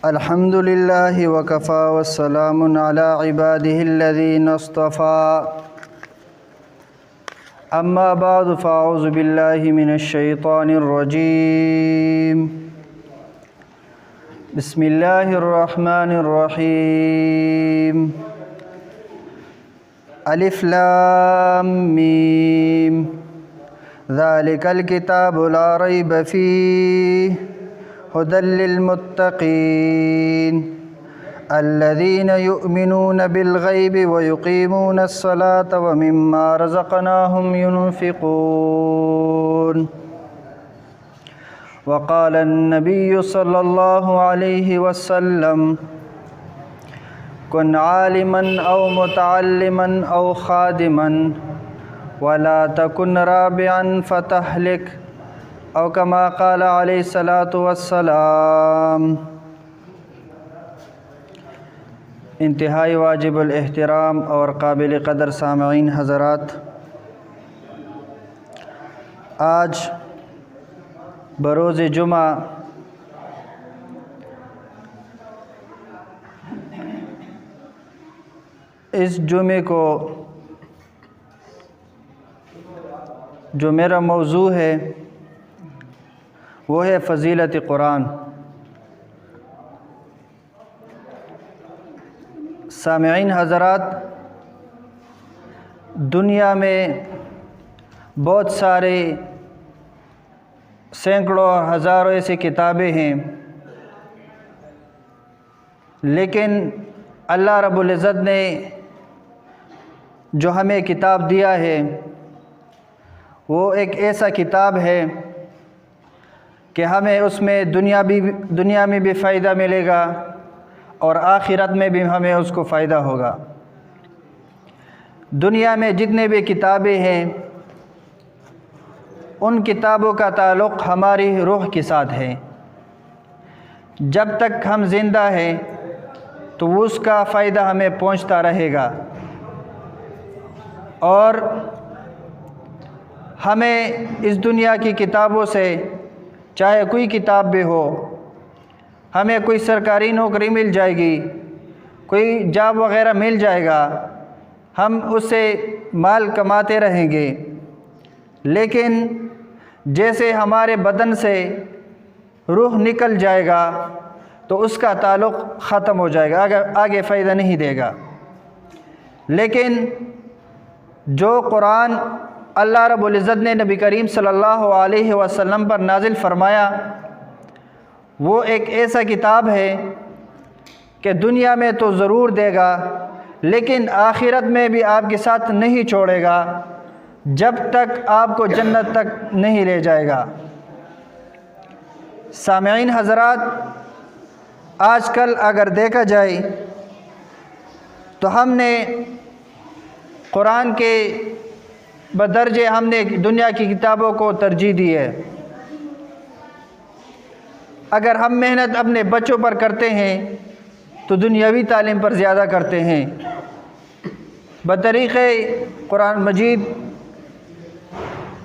الحمد لله وكفى والسلام على عباده الذين اصطفى أما بعد فأعوذ بالله من الشيطان الرجيم بسم الله الرحمن الرحيم ألف لام ميم ذلك الكتاب لا ريب فيه هدى للمتقين الذين يؤمنون بالغيب ويقيمون الصلاة ومما رزقناهم ينفقون وقال النبي صلى الله عليه وسلم كن عالما أو متعلما أو خادما ولا تكن رابعا فتهلك او کما قال علیہ الصلاۃ والسلام۔ انتہائی واجب الاحترام اور قابل قدر سامعین حضرات، آج بروز جمعہ اس جمعے کو جو میرا موضوع ہے وہ ہے فضیلت قرآن۔ سامعین حضرات، دنیا میں بہت سارے سینکڑوں اور ہزاروں ایسی کتابیں ہیں، لیکن اللہ رب العزت نے جو ہمیں کتاب دیا ہے وہ ایک ایسا کتاب ہے کہ ہمیں اس میں دنیا میں بھی فائدہ ملے گا اور آخرت میں بھی ہمیں اس کو فائدہ ہوگا۔ دنیا میں جتنے بھی کتابیں ہیں ان کتابوں کا تعلق ہماری روح کے ساتھ ہے۔ جب تک ہم زندہ ہیں تو اس کا فائدہ ہمیں پہنچتا رہے گا، اور ہمیں اس دنیا کی کتابوں سے چاہے کوئی کتاب بھی ہو، ہمیں کوئی سرکاری نوکری مل جائے گی، کوئی جاب وغیرہ مل جائے گا، ہم اس سے مال کماتے رہیں گے، لیکن جیسے ہمارے بدن سے روح نکل جائے گا تو اس کا تعلق ختم ہو جائے گا، آگے فائدہ نہیں دے گا۔ لیکن جو قرآن اللہ رب العزت نے نبی کریم صلی اللہ علیہ وسلم پر نازل فرمایا وہ ایک ایسا کتاب ہے کہ دنیا میں تو ضرور دے گا، لیکن آخرت میں بھی آپ کے ساتھ نہیں چھوڑے گا جب تک آپ کو جنت تک نہیں لے جائے گا۔ سامعین حضرات، آج کل اگر دیکھا جائے تو ہم نے قرآن کے بدرجے ہم نے دنیا کی کتابوں کو ترجیح دی ہے۔ اگر ہم محنت اپنے بچوں پر کرتے ہیں تو دنیاوی تعلیم پر زیادہ کرتے ہیں، بطریق قرآن مجید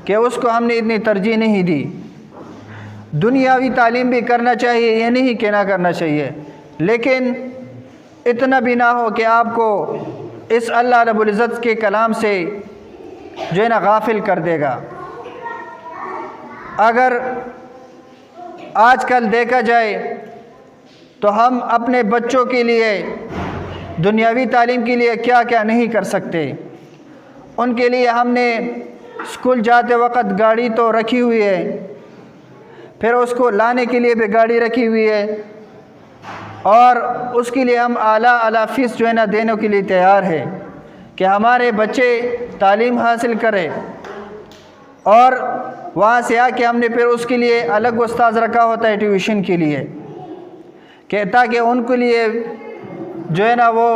کہ اس کو ہم نے اتنی ترجیح نہیں دی۔ دنیاوی تعلیم بھی کرنا چاہیے، یہ نہیں کہ نہ کرنا چاہیے، لیکن اتنا بھی نہ ہو کہ آپ کو اس اللہ رب العزت کے کلام سے جو ہے نا غافل کر دے گا۔ اگر آج کل دیکھا جائے تو ہم اپنے بچوں کے لیے دنیاوی تعلیم کے لیے کیا کیا نہیں کر سکتے۔ ان کے لیے ہم نے اسکول جاتے وقت گاڑی تو رکھی ہوئی ہے، پھر اس کو لانے کے لیے بھی گاڑی رکھی ہوئی ہے، اور اس کے لیے ہم اعلیٰ فیس جو ہے نا دینے کے لیے تیار ہے کہ ہمارے بچے تعلیم حاصل کرے، اور وہاں سے آ کے ہم نے پھر اس کے لیے الگ استاذ رکھا ہوتا ہے ٹیوشن کے لیے، کہ تاکہ ان کے لیے جو ہے نا وہ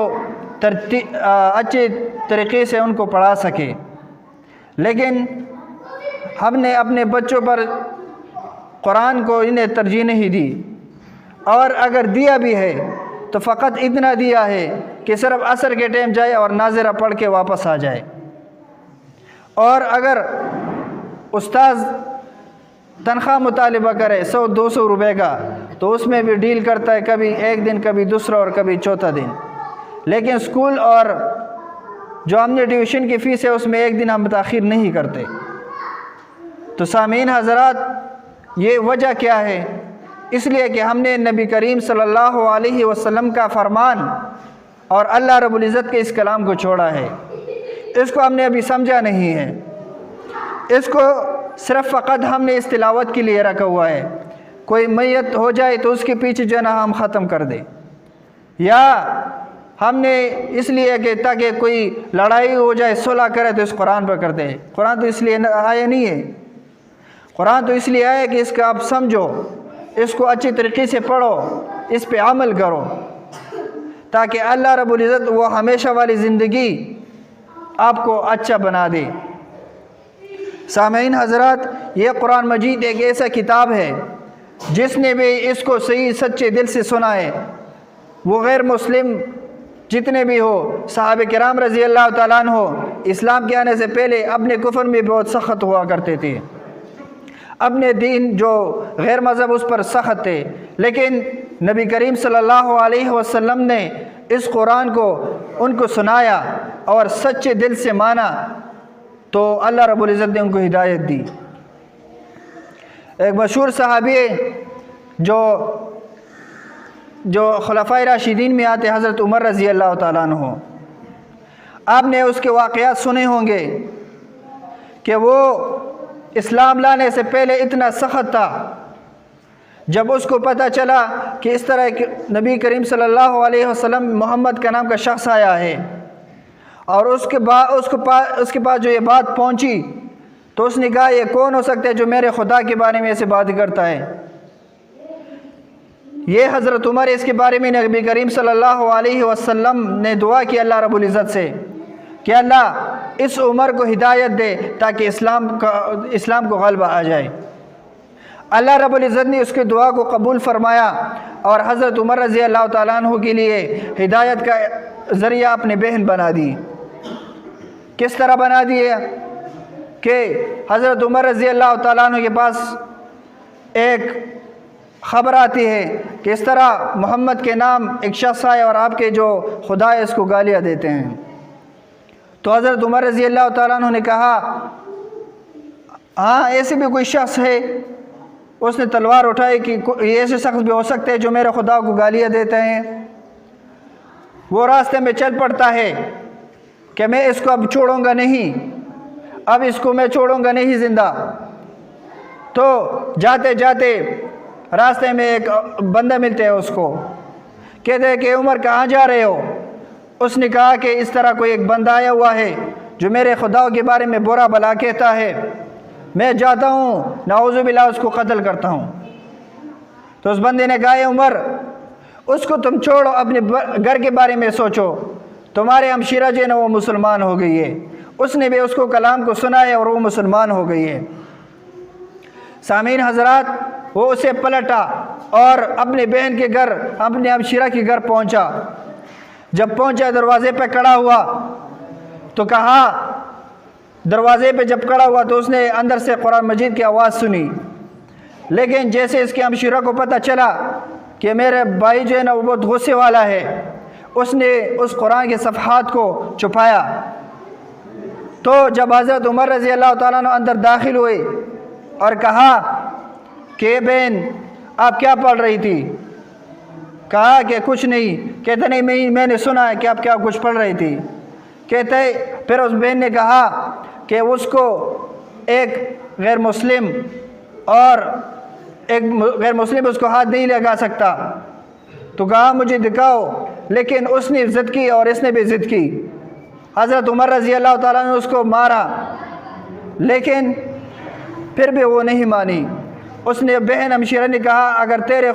اچھے طریقے سے ان کو پڑھا سکے۔ لیکن ہم نے اپنے بچوں پر قرآن کو انہیں ترجیح نہیں دی، اور اگر دیا بھی ہے تو فقط اتنا دیا ہے کہ صرف عصر کے ٹائم جائے اور ناظرہ پڑھ کے واپس آ جائے۔ اور اگر استاذ تنخواہ مطالبہ کرے 100-200 روپے کا تو اس میں بھی ڈیل کرتا ہے، کبھی ایک دن، کبھی دوسرا اور کبھی چوتھا دن. لیکن اسکول اور جو ہم نے ٹیوشن کی فیس ہے اس میں ایک دن ہم تاخیر نہیں کرتے. تو سامعین حضرات، یہ وجہ کیا ہے؟ اس لیے کہ ہم نے نبی کریم صلی اللہ علیہ وسلم کا فرمان اور اللہ رب العزت کے اس کلام کو چھوڑا ہے. اس کو ہم نے ابھی سمجھا نہیں ہے. اس کو صرف فقط ہم نے اس تلاوت کے لیے رکھا ہوا ہے. کوئی میت ہو جائے تو اس کے پیچھے جو ہے نا ہم ختم کر دیں، یا ہم نے اس لیے کہ تاکہ کوئی لڑائی ہو جائے، صلح کرے تو اس قرآن پر کرتے ہیں. قرآن تو اس لیے آیا نہیں ہے. قرآن تو اس لیے آیا کہ اس کا آپ سمجھو، اس کو اچھی طریقے سے پڑھو، اس پہ عمل کرو، تاکہ اللہ رب العزت وہ ہمیشہ والی زندگی آپ کو اچھا بنا دے. سامعین حضرات، یہ قرآن مجید ایک ایسا کتاب ہے جس نے بھی اس کو صحیح سچے دل سے سنا ہے، وہ غیر مسلم جتنے بھی ہو، صحابہ کرام رضی اللہ تعالیٰ عنہ اسلام کے آنے سے پہلے اپنے کفر میں بہت سخت ہوا کرتے تھے، اپنے دین جو غیر مذہب اس پر سخت تھے. لیکن نبی کریم صلی اللہ علیہ وسلم نے اس قرآن کو ان کو سنایا اور سچے دل سے مانا تو اللہ رب العزت نے ان کو ہدایت دی. ایک مشہور صحابی جو خلفائے راشدین میں آتے، حضرت عمر رضی اللہ تعالیٰ عنہ، آپ نے اس کے واقعات سنے ہوں گے کہ وہ اسلام لانے سے پہلے اتنا سخت تھا. جب اس کو پتہ چلا کہ اس طرح نبی کریم صلی اللہ علیہ وسلم محمد کا نام کا شخص آیا ہے اور اس کے پاس جو یہ بات پہنچی تو اس نے کہا یہ کون ہو سکتا ہے جو میرے خدا کے بارے میں ایسے بات کرتا ہے. یہ حضرت عمر اس کے بارے میں نبی کریم صلی اللہ علیہ وسلم نے دعا کی اللہ رب العزت سے کہ اللہ اس عمر کو ہدایت دے تاکہ اسلام کو غلبہ آ جائے. اللہ رب العزت نے اس کی دعا کو قبول فرمایا اور حضرت عمر رضی اللہ تعالیٰ عنہ کے لیے ہدایت کا ذریعہ اپنے بہن بنا دی. کس طرح بنا دی ہے کہ حضرت عمر رضی اللہ تعالیٰ عنہ کے پاس ایک خبر آتی ہے کہ اس طرح محمد کے نام ایک شخص آئے اور آپ کے جو خدا ہے اس کو گالیاں دیتے ہیں. تو حضرت عمر رضی اللہ تعالیٰ عنہ نے کہا ہاں ایسے بھی کوئی شخص ہے. اس نے تلوار اٹھائی کہ ایسے شخص بھی ہو سکتے ہیں جو میرے خدا کو گالیاں دیتے ہیں. وہ راستے میں چل پڑتا ہے کہ میں اس کو اب چھوڑوں گا نہیں، اب اس کو میں چھوڑوں گا نہیں زندہ. تو جاتے جاتے راستے میں ایک بندہ ملتے ہیں، اس کو کہتے ہیں کہ عمر کہاں جا رہے ہو؟ اس نے کہا کہ اس طرح کوئی ایک بندہ آیا ہوا ہے جو میرے خدا کے بارے میں برا بھلا کہتا ہے، میں جاتا ہوں نعوذ باللہ اس کو قتل کرتا ہوں. تو اس بندے نے کہا اے عمر اس کو تم چھوڑو، اپنے گھر کے بارے میں سوچو، تمہارے ہمشیرہ جو ہے نا وہ مسلمان ہو گئی ہے. اس نے بھی اس کو کلام کو سنا ہے اور وہ مسلمان ہو گئی ہے. سامعین حضرات، وہ اسے پلٹا اور اپنے بہن کے گھر، اپنے ہمشیرہ کے گھر پہنچا. جب پہنچا دروازے پہ کھڑا ہوا تو کہا، دروازے پہ جب کھڑا ہوا تو اس نے اندر سے قرآن مجید کی آواز سنی. لیکن جیسے اس کے ہمشیرہ کو پتہ چلا کہ میرے بھائی جو ہے نا وہ بہت غصے والا ہے، اس نے اس قرآن کے صفحات کو چھپایا. تو جب حضرت عمر رضی اللہ تعالیٰ عنہ اندر داخل ہوئے اور کہا کہ بہن آپ کیا پڑھ رہی تھی؟ کہا کہ کچھ نہیں. کہتے نہیں میں نے سنا ہے کہ آپ کیا کچھ پڑھ رہی تھی. کہتے پھر اس بہن نے کہا کہ اس کو ایک غیر مسلم اس کو ہاتھ نہیں لگا سکتا. تو کہا مجھے دکھاؤ، لیکن اس نے ضد کی اور اس نے بھی ضد کی. حضرت عمر رضی اللہ تعالیٰ نے اس کو مارا، لیکن پھر بھی وہ نہیں مانی. اس نے بہن ہمشیرہ نے کہا اگر تیرے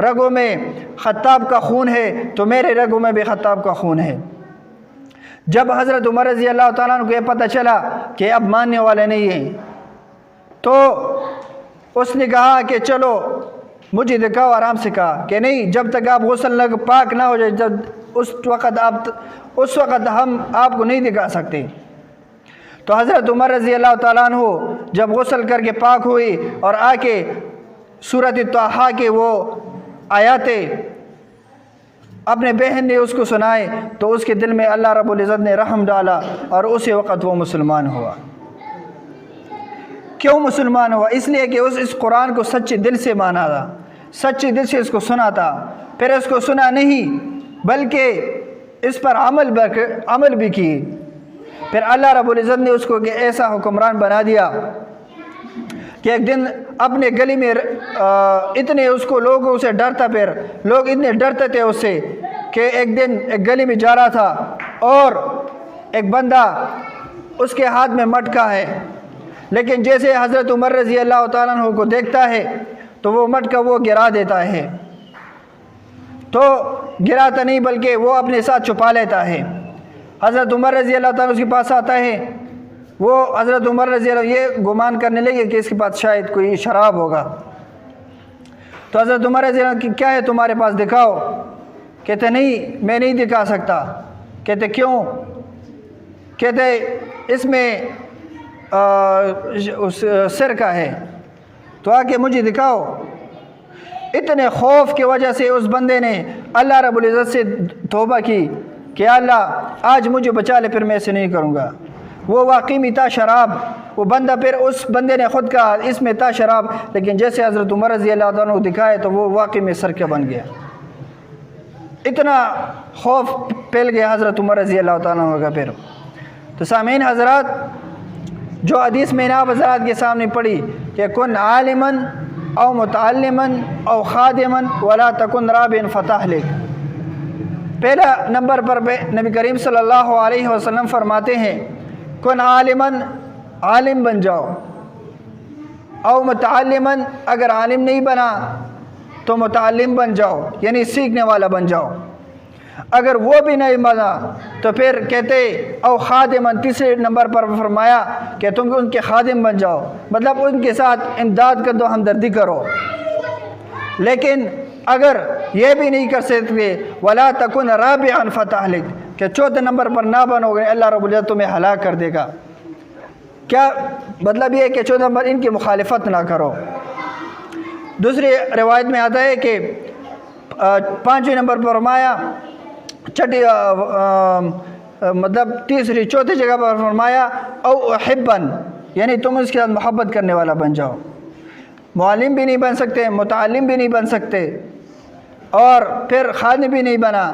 رگوں میں خطاب کا خون ہے تو میرے رگوں میں بھی خطاب کا خون ہے. جب حضرت عمر رضی اللہ تعالیٰ عنہ کو یہ پتہ چلا کہ اب ماننے والے نہیں ہیں تو اس نے کہا کہ چلو مجھے دکھاؤ. آرام سے کہا کہ نہیں، جب تک آپ غسل پاک نہ ہو جائے اس وقت ہم آپ کو نہیں دکھا سکتے. تو حضرت عمر رضی اللہ تعالیٰ عنہ جب غسل کر کے پاک ہوئی اور آ کے سورۃ طٰہٰ کے وہ آیاتیں اپنے بہن نے اس کو سنائے تو اس کے دل میں اللہ رب العزت نے رحم ڈالا اور اسی وقت وہ مسلمان ہوا۔ کیوں مسلمان ہوا؟ اس لیے کہ اس قرآن کو سچے دل سے مانا تھا، سچے دل سے اس کو سنا تھا، پھر اس کو سنا نہیں بلکہ اس پر عمل بھی کی، پھر اللہ رب العزت نے اس کو ایسا حکمران بنا دیا کہ ایک دن اپنے گلی میں اتنے اس کو لوگوں سے ڈرتا، پھر لوگ اتنے ڈرتے تھے اس سے کہ ایک دن ایک گلی میں جا رہا تھا اور ایک بندہ اس کے ہاتھ میں مٹکا ہے، لیکن جیسے حضرت عمر رضی اللہ تعالیٰ عنہ کو دیکھتا ہے تو وہ مٹکا وہ گرا دیتا ہے، تو گراتا نہیں بلکہ وہ اپنے ساتھ چھپا لیتا ہے۔ حضرت عمر رضی اللہ تعالیٰ اس کے پاس آتا ہے، وہ حضرت عمر رضی اللہ یہ گمان کرنے لگے کہ اس کے پاس شاید کوئی شراب ہوگا، تو حضرت عمر رضی اللہ کیا ہے تمہارے پاس دکھاؤ؟ کہتے نہیں میں نہیں دکھا سکتا۔ کہتے کیوں؟ کہتے اس میں سرقہ ہے، تو آ کے مجھے دکھاؤ۔ اتنے خوف کی وجہ سے اس بندے نے اللہ رب العزت سے توبہ کی کہ اللہ آج مجھے بچا لے، پھر میں ایسے نہیں کروں گا۔ وہ واقعی میں تھا شراب، وہ بندہ پھر اس بندے نے خود کہا اس میں تھا شراب، لیکن جیسے حضرت عمر رضی اللہ عنہ دکھائے تو وہ واقعی میں سرقہ بن گیا۔ اتنا خوف پھیل گیا حضرت عمر رضی اللہ عنہ کا۔ پھر تو سامعین حضرات، جو حدیث میں نے آپ حضرات کے سامنے پڑھی کہ کن عالماً او متعلماً او خادماً ولا تکن رابعاً فتہلک، پہلا نمبر پر نبی کریم صلی اللہ علیہ وسلم فرماتے ہیں کن عالماً، عالم بن جاؤ، او متعلماً، اگر عالم نہیں بنا تو متعلم بن جاؤ، یعنی سیکھنے والا بن جاؤ، اگر وہ بھی نہیں بنا تو پھر کہتے او خادماً، تیسرے نمبر پر فرمایا کہ تم ان کے خادم بن جاؤ، مطلب ان کے ساتھ امداد کر دو، ہمدردی کرو۔ لیکن اگر یہ بھی نہیں کر سکتے ولا تکن رابعاً فتہلک، کہ چوتھے نمبر پر نہ بنو گے اللہ رب العزت تمہیں ہلاک کر دے گا۔ کیا مطلب یہ ہے کہ چوتھے نمبر ان کی مخالفت نہ کرو۔ دوسری روایت میں آتا ہے کہ پانچویں نمبر پر فرمایا، چھٹی مطلب تیسری چوتھی جگہ پر فرمایا او احباً، یعنی تم اس کے ساتھ محبت کرنے والا بن جاؤ۔ معلم بھی نہیں بن سکتے، متعلم بھی نہیں بن سکتے، اور پھر خادم بھی نہیں بنا،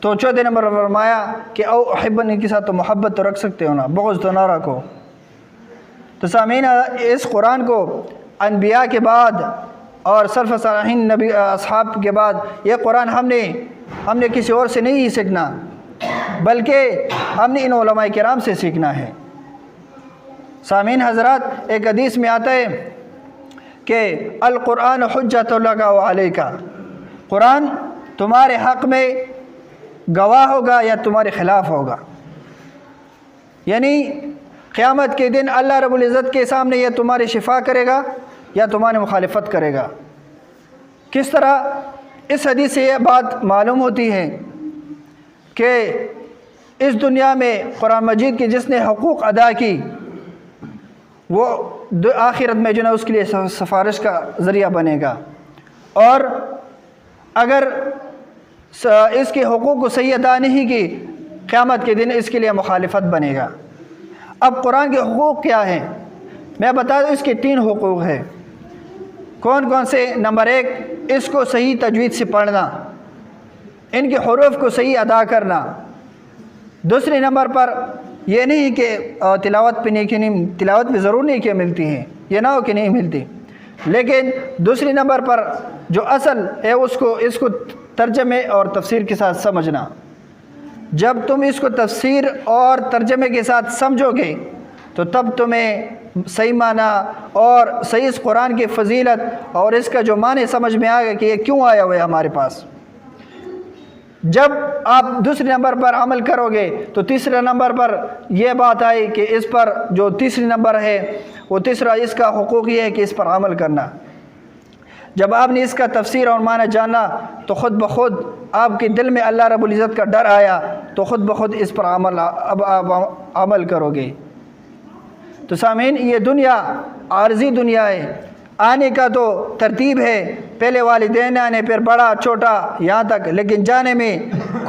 تو چوتھے نمبر پر فرمایا کہ او احباً، ان کے ساتھ تو محبت تو رکھ سکتے ہو نا، بغض تو نہ رکھو۔ تو سامعین، اس قرآن کو انبیاء کے بعد اور سلف صالحین نبی اصحاب کے بعد یہ قرآن ہم نے کسی اور سے نہیں سیکھنا، بلکہ ہم نے ان علماء کرام سے سیکھنا ہے۔ سامعین حضرات، ایک حدیث میں آتا ہے کہ القرآن حجۃ لک و علیک، قرآن تمہارے حق میں گواہ ہوگا یا تمہارے خلاف ہوگا، یعنی قیامت کے دن اللہ رب العزت کے سامنے یہ تمہاری شفا کرے گا یا تمہاری مخالفت کرے گا۔ کس طرح؟ اس حدیث سے یہ بات معلوم ہوتی ہے کہ اس دنیا میں قرآن مجید کی جس نے حقوق ادا کی وہ آخرت میں جو ہے اس کے لیے سفارش کا ذریعہ بنے گا، اور اگر اس کے حقوق کو صحیح ادا نہیں کی قیامت کے دن اس کے لیے مخالفت بنے گا۔ اب قرآن کے حقوق کیا ہیں؟ میں بتا دوں، اس کے 3 حقوق ہیں۔ کون کون سے؟ نمبر 1، اس کو صحیح تجوید سے پڑھنا، ان کے حروف کو صحیح ادا کرنا۔ دوسرے نمبر پر یہ نہیں کہ تلاوت پہ نہیں کہ نہیں، تلاوت پہ ضرور نہیں کہ ملتی ہے، یہ نہ ہو کہ نہیں ملتی، لیکن دوسرے نمبر پر جو اصل ہے اس کو ترجمے اور تفسیر کے ساتھ سمجھنا۔ جب تم اس کو تفسیر اور ترجمے کے ساتھ سمجھو گے تو تب تمہیں صحیح معنی اور صحیح اس قرآن کی فضیلت اور اس کا جو معنی سمجھ میں آئے گا کہ یہ کیوں آیا ہوا ہے ہمارے پاس۔ جب آپ دوسرے نمبر پر عمل کرو گے تو تیسرے نمبر پر یہ بات آئی کہ اس پر جو تیسری نمبر ہے وہ تیسرا اس کا حقوق یہ ہے کہ اس پر عمل کرنا۔ جب آپ نے اس کا تفسیر اور معنی جانا تو خود بخود آپ کے دل میں اللہ رب العزت کا ڈر آیا، تو خود بخود اس پر عمل کرو گے۔ تو سامعین یہ دنیا عارضی دنیا ہے، آنے کا تو ترتیب ہے، پہلے والدین آنے پھر بڑا چھوٹا یہاں تک، لیکن جانے میں